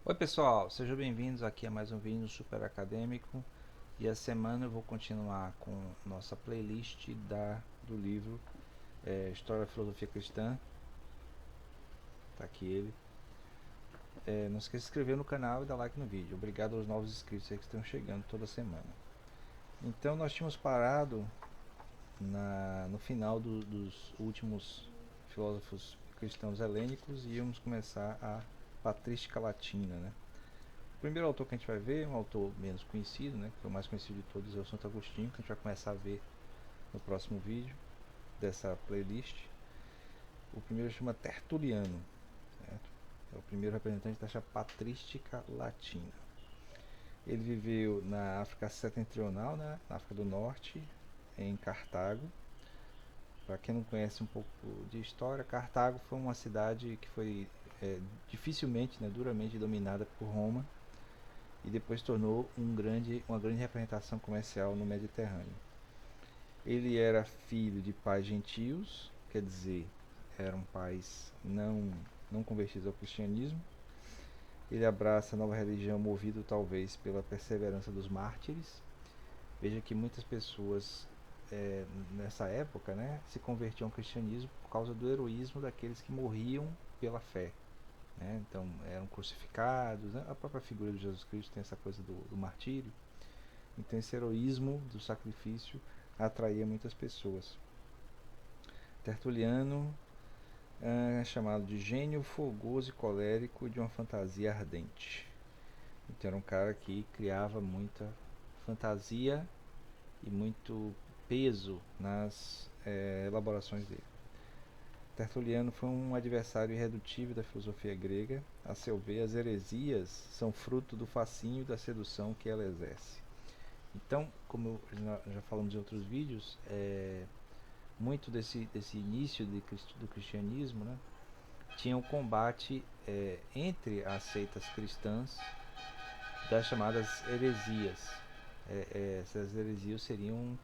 Oi pessoal, sejam bem-vindos aqui a mais um vídeo no Super Acadêmico. E essa semana eu vou continuar com nossa playlist do livro História da Filosofia Cristã. Tá aqui ele. Não esqueça de se inscrever no canal e dar like no vídeo. Obrigado aos novos inscritos aí que estão chegando toda semana. Então nós tínhamos parado no final dos últimos filósofos cristãos helênicos e íamos começar a patrística latina, né? O primeiro autor que a gente vai ver é um autor menos conhecido, né, que é o mais conhecido de todos, é o Santo Agostinho, que a gente vai começar a ver no próximo vídeo dessa playlist. O primeiro chama Tertuliano, certo? É o primeiro representante da patrística latina. Ele viveu na África Setentrional, né, na África do Norte, em Cartago. Para quem não conhece um pouco de história, Cartago foi uma cidade que foi dificilmente, né, duramente dominada por Roma, e depois tornou uma grande representação comercial no Mediterrâneo. Ele era filho de pais gentios, quer dizer, eram pais não convertidos ao cristianismo. Ele abraça a nova religião movido talvez pela perseverança dos mártires. Veja que muitas pessoas nessa época, né, se convertiam ao cristianismo por causa do heroísmo daqueles que morriam pela fé. Então eram crucificados, né? A própria figura de Jesus Cristo tem essa coisa do martírio. Então esse heroísmo do sacrifício atraía muitas pessoas. Tertuliano é chamado de gênio fogoso e colérico de uma fantasia ardente. Então era um cara que criava muita fantasia e muito peso nas elaborações dele. Tertuliano foi um adversário irredutível da filosofia grega. A seu ver, as heresias são fruto do fascínio e da sedução que ela exerce. Então, como já falamos em outros vídeos, muito desse início do cristianismo, né, tinha um combate entre as seitas cristãs das chamadas heresias. Essas heresias seriam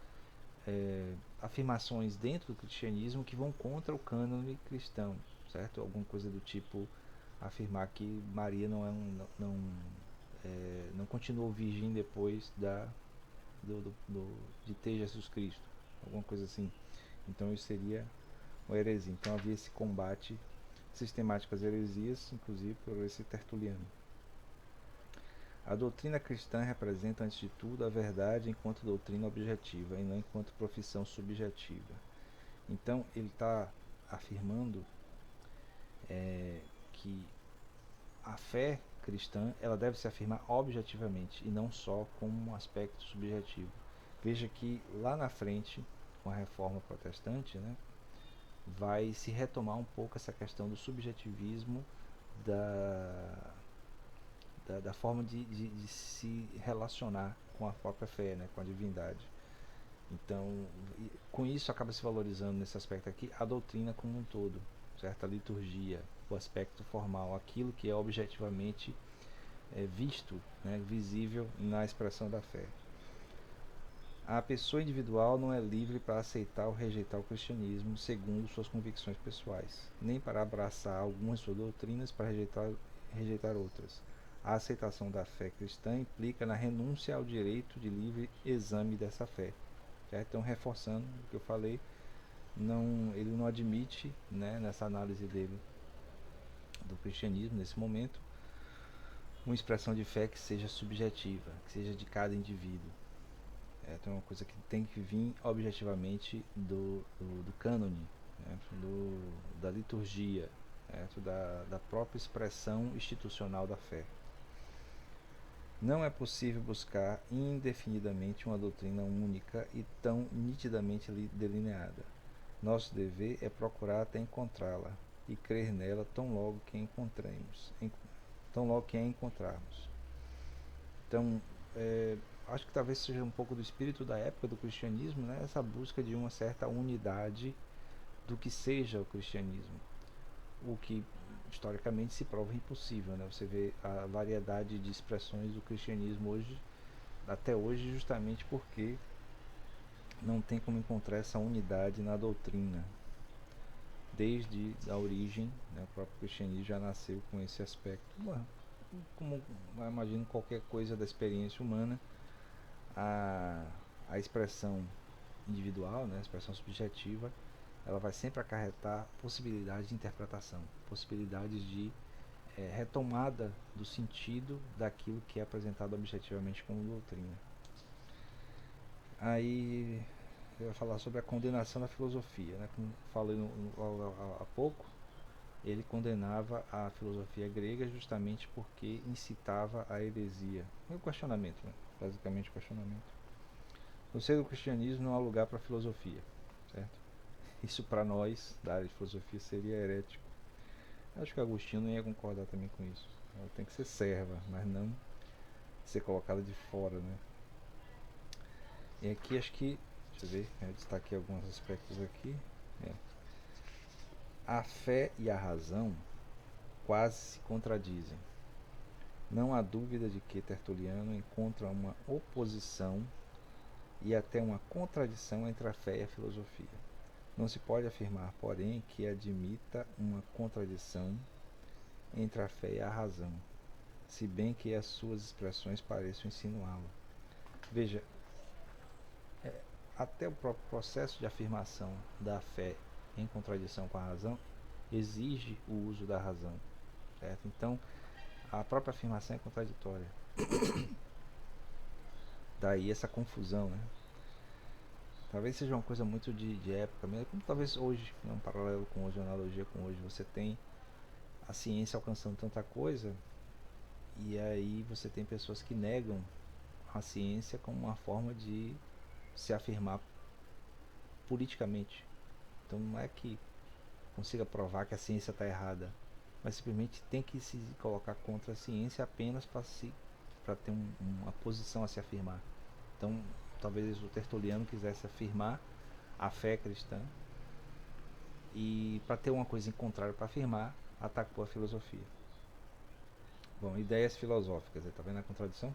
afirmações dentro do cristianismo que vão contra o cânone cristão, certo? Alguma coisa do tipo afirmar que Maria não continuou virgem depois de ter Jesus Cristo, alguma coisa assim. Então isso seria uma heresia. Então havia esse combate sistemático às heresias, inclusive por esse Tertuliano. A doutrina cristã representa, antes de tudo, a verdade enquanto doutrina objetiva e não enquanto profissão subjetiva. Então, ele está afirmando que a fé cristã ela deve se afirmar objetivamente e não só como um aspecto subjetivo. Veja que lá na frente, com a reforma protestante, né, vai se retomar um pouco essa questão do subjetivismo da forma de se relacionar com a própria fé, né, com a divindade. Então, com isso acaba se valorizando nesse aspecto aqui a doutrina como um todo, certo? A liturgia, o aspecto formal, aquilo que é objetivamente visto, né, visível na expressão da fé. A pessoa individual não é livre para aceitar ou rejeitar o cristianismo segundo suas convicções pessoais, nem para abraçar algumas suas doutrinas para rejeitar outras. A aceitação da fé cristã implica na renúncia ao direito de livre exame dessa fé. Certo? Então, reforçando o que eu falei, ele não admite, né, nessa análise dele do cristianismo, nesse momento, uma expressão de fé que seja subjetiva, que seja de cada indivíduo. Então é uma coisa que tem que vir objetivamente do cânone, né, da liturgia, da própria expressão institucional da fé. Não é possível buscar indefinidamente uma doutrina única e tão nitidamente delineada. Nosso dever é procurar até encontrá-la e crer nela tão logo que a encontrarmos. Então, acho que talvez seja um pouco do espírito da época do cristianismo, né? Essa busca de uma certa unidade do que seja o cristianismo, o que historicamente se prova impossível, né? Você vê a variedade de expressões do cristianismo até hoje, justamente porque não tem como encontrar essa unidade na doutrina. desde a origem, né, o próprio cristianismo já nasceu com esse aspecto. Bom, como eu imagino qualquer coisa da experiência humana, a, a expressão individual, né, a expressão subjetiva, ela vai sempre acarretar possibilidades de interpretação, possibilidades de retomada do sentido daquilo que é apresentado objetivamente como doutrina. Aí eu ia falar sobre a condenação da filosofia, né? Como falei há pouco, ele condenava a filosofia grega justamente porque incitava a heresia. É o questionamento, né? Basicamente o questionamento. No seio do cristianismo não há lugar para filosofia, certo? Isso para nós, da área de filosofia, seria herético. Acho que Agostinho não ia concordar também com isso. Ela tem que ser serva, mas não ser colocada de fora, né? E aqui acho que, deixa eu ver, eu destaquei alguns aspectos aqui. É. A fé e a razão quase se contradizem. Não há dúvida de que Tertuliano encontra uma oposição e até uma contradição entre a fé e a filosofia. Não se pode afirmar, porém, que admita uma contradição entre a fé e a razão, se bem que as suas expressões pareçam insinuá-lo. Veja, até o próprio processo de afirmação da fé em contradição com a razão exige o uso da razão, certo? Então, a própria afirmação é contraditória. Daí essa confusão, né? Talvez seja uma coisa muito de época mesmo, como talvez hoje, né? Um paralelo com hoje, uma analogia com hoje. Você tem a ciência alcançando tanta coisa e aí você tem pessoas que negam a ciência como uma forma de se afirmar politicamente. Então não é que consiga provar que a ciência está errada, mas simplesmente tem que se colocar contra a ciência apenas para ter uma posição a se afirmar. Então talvez o Tertuliano quisesse afirmar a fé cristã e para ter uma coisa em contrário para afirmar, atacou a filosofia. Bom, ideias filosóficas, está vendo a contradição?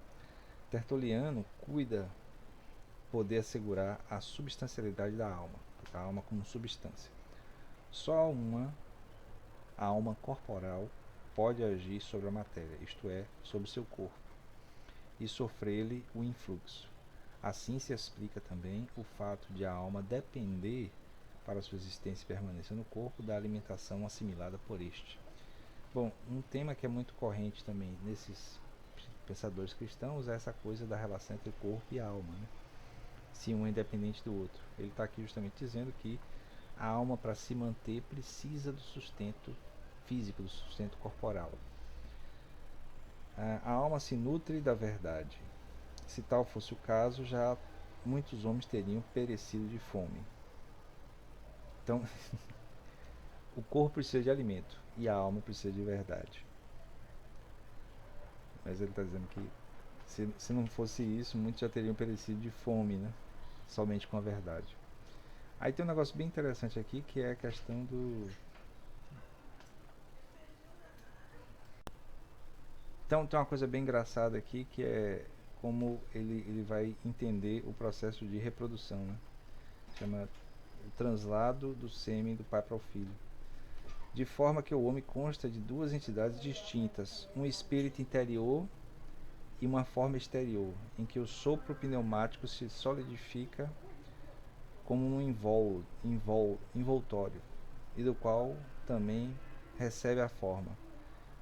Tertuliano cuida poder assegurar a substancialidade da alma, a alma como substância. Só a alma corporal pode agir sobre a matéria, isto é, sobre seu corpo, e sofrer-lhe o influxo. Assim se explica também o fato de a alma depender, para sua existência e permanência no corpo, da alimentação assimilada por este. Bom, um tema que é muito corrente também nesses pensadores cristãos é essa coisa da relação entre corpo e alma, né? Se um é independente do outro. Ele está aqui justamente dizendo que a alma, para se manter, precisa do sustento físico, do sustento corporal. A alma se nutre da verdade. Se tal fosse o caso, já muitos homens teriam perecido de fome. Então, o corpo precisa de alimento e a alma precisa de verdade. Mas ele está dizendo que se não fosse isso, muitos já teriam perecido de fome, né? Somente com a verdade. Aí tem um negócio bem interessante aqui, que é a questão do... Então tem uma coisa bem engraçada aqui, que é como ele vai entender o processo de reprodução, né? Chama o translado do sêmen do pai para o filho. De forma que o homem consta de duas entidades distintas, um espírito interior e uma forma exterior, em que o sopro pneumático se solidifica como um envoltório, e do qual também recebe a forma,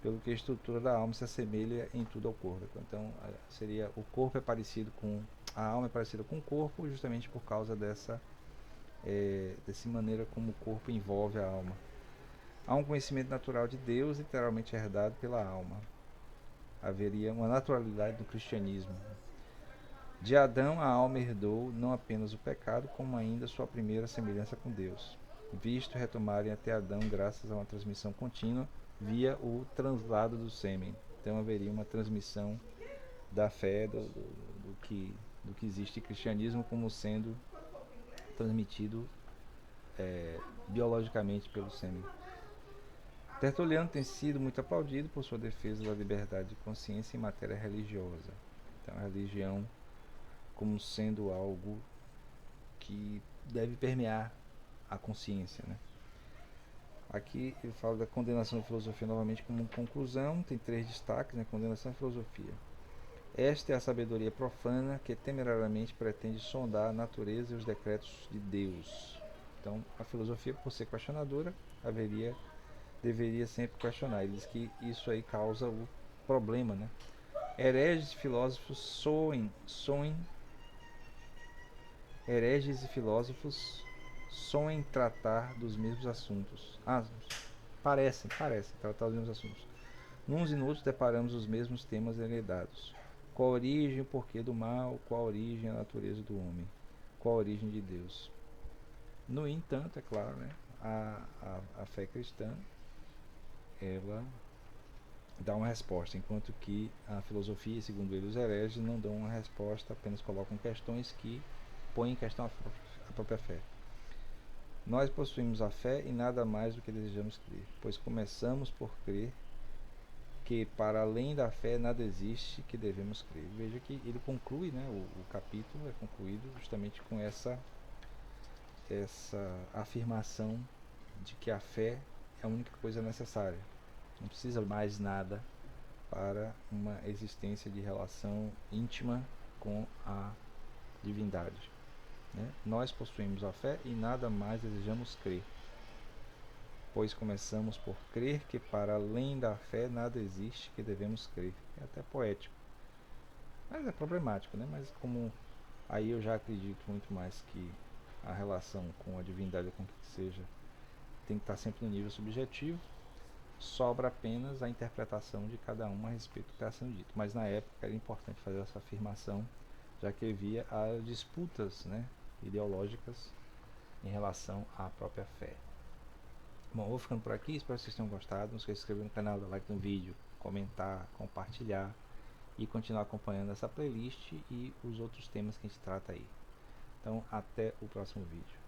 pelo que a estrutura da alma se assemelha em tudo ao corpo. Então seria o corpo é parecido com a alma é parecida com o corpo, justamente por causa dessa maneira como o corpo envolve a alma. Há um conhecimento natural de Deus, literalmente herdado pela alma. Haveria uma naturalidade do cristianismo. De Adão, a alma herdou não apenas o pecado, como ainda sua primeira semelhança com Deus, visto retomarem até Adão graças a uma transmissão contínua via o translado do sêmen. Então haveria uma transmissão da fé, do que existe em cristianismo como sendo transmitido biologicamente pelo sêmen. Tertuliano tem sido muito aplaudido por sua defesa da liberdade de consciência em matéria religiosa. Então, a religião como sendo algo que deve permear a consciência, né? Aqui ele fala da condenação da filosofia novamente como conclusão, tem três destaques, né? Condenação da filosofia. Esta é a sabedoria profana que temerariamente pretende sondar a natureza e os decretos de Deus. Então, a filosofia, por ser questionadora, deveria sempre questionar. Ele diz que isso aí causa o problema, né? Hereges e filósofos hereges e filósofos sonhem tratar dos mesmos assuntos. Parecem tratar dos mesmos assuntos. Nuns e noutros deparamos os mesmos temas heredados. Qual a origem e o porquê do mal? Qual a origem e a natureza do homem? Qual a origem de Deus? No entanto, é claro, né, a fé cristã, ela dá uma resposta, enquanto que a filosofia, segundo ele, os hereges não dão uma resposta, apenas colocam questões que põem em questão a própria fé. Nós possuímos a fé e nada mais do que desejamos crer, pois começamos por crer que para além da fé nada existe que devemos crer. Veja que ele conclui, né, o capítulo é concluído justamente com essa afirmação de que a fé é a única coisa necessária. Não precisa mais nada para uma existência de relação íntima com a divindade. Né? Nós possuímos a fé e nada mais desejamos crer, pois começamos por crer que para além da fé nada existe que devemos crer. É até poético, mas é problemático, né? Mas como aí eu já acredito muito mais que a relação com a divindade, com o que seja, tem que estar sempre no nível subjetivo, sobra apenas a interpretação de cada um a respeito do que está sendo dito. Mas na época era importante fazer essa afirmação, já que havia as disputas, né, ideológicas em relação à própria fé. Bom, vou ficando por aqui, espero que vocês tenham gostado. Não esqueça de se inscrever no canal, dar like no vídeo, comentar, compartilhar e continuar acompanhando essa playlist e os outros temas que a gente trata aí. Então, até o próximo vídeo.